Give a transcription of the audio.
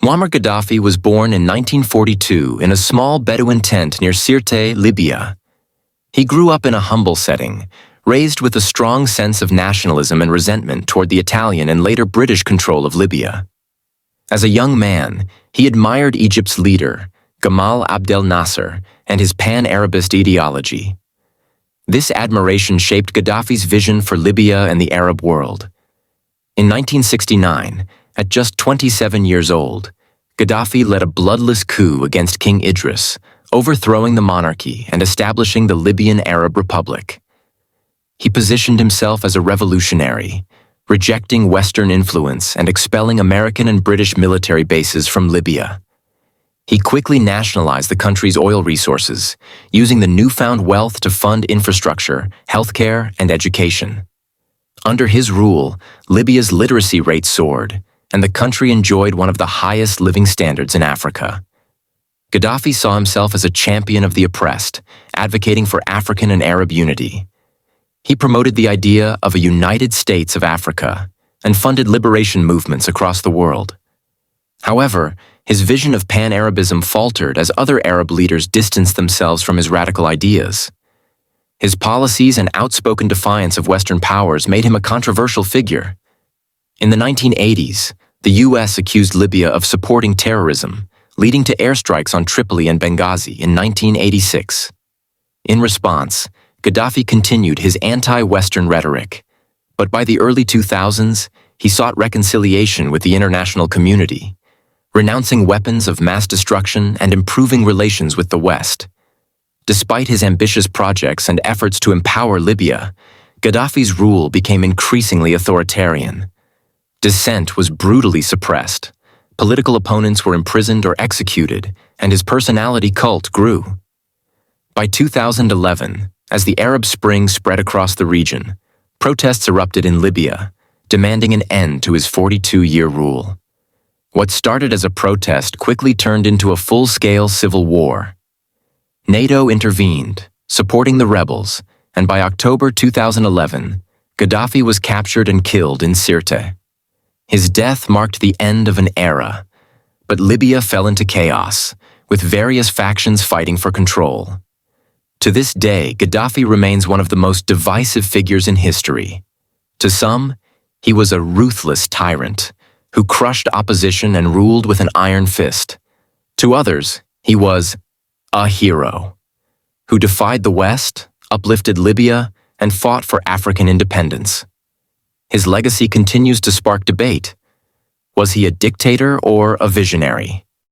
Muammar Gaddafi was born in 1942 in a small Bedouin tent near Sirte, Libya. He grew up in a humble setting, raised with a strong sense of nationalism and resentment toward the Italian and later British control of Libya. As a young man, he admired Egypt's leader, Gamal Abdel Nasser, and his pan-Arabist ideology. This admiration shaped Gaddafi's vision for Libya and the Arab world. In 1969, at just 27 years old, Gaddafi led a bloodless coup against King Idris, overthrowing the monarchy and establishing the Libyan Arab Republic. He positioned himself as a revolutionary, rejecting Western influence and expelling American and British military bases from Libya. He quickly nationalized the country's oil resources, using the newfound wealth to fund infrastructure, healthcare, and education. Under his rule, Libya's literacy rate soared, and the country enjoyed one of the highest living standards in Africa. Gaddafi saw himself as a champion of the oppressed, advocating for African and Arab unity. He promoted the idea of a United States of Africa and funded liberation movements across the world. However, his vision of pan-Arabism faltered as other Arab leaders distanced themselves from his radical ideas. His policies and outspoken defiance of Western powers made him a controversial figure. In the 1980s, the U.S. accused Libya of supporting terrorism, leading to airstrikes on Tripoli and Benghazi in 1986. In response, Gaddafi continued his anti-Western rhetoric, but by the early 2000s, he sought reconciliation with the international community, renouncing weapons of mass destruction and improving relations with the West. Despite his ambitious projects and efforts to empower Libya, Gaddafi's rule became increasingly authoritarian. Dissent was brutally suppressed, political opponents were imprisoned or executed, and his personality cult grew. By 2011, as the Arab Spring spread across the region, protests erupted in Libya, demanding an end to his 42-year rule. What started as a protest quickly turned into a full-scale civil war. NATO intervened, supporting the rebels, and by October 2011, Gaddafi was captured and killed in Sirte. His death marked the end of an era, but Libya fell into chaos, with various factions fighting for control. To this day, Gaddafi remains one of the most divisive figures in history. To some, he was a ruthless tyrant, who crushed opposition and ruled with an iron fist. To others, he was a hero, who defied the West, uplifted Libya, and fought for African independence. His legacy continues to spark debate. Was he a dictator or a visionary?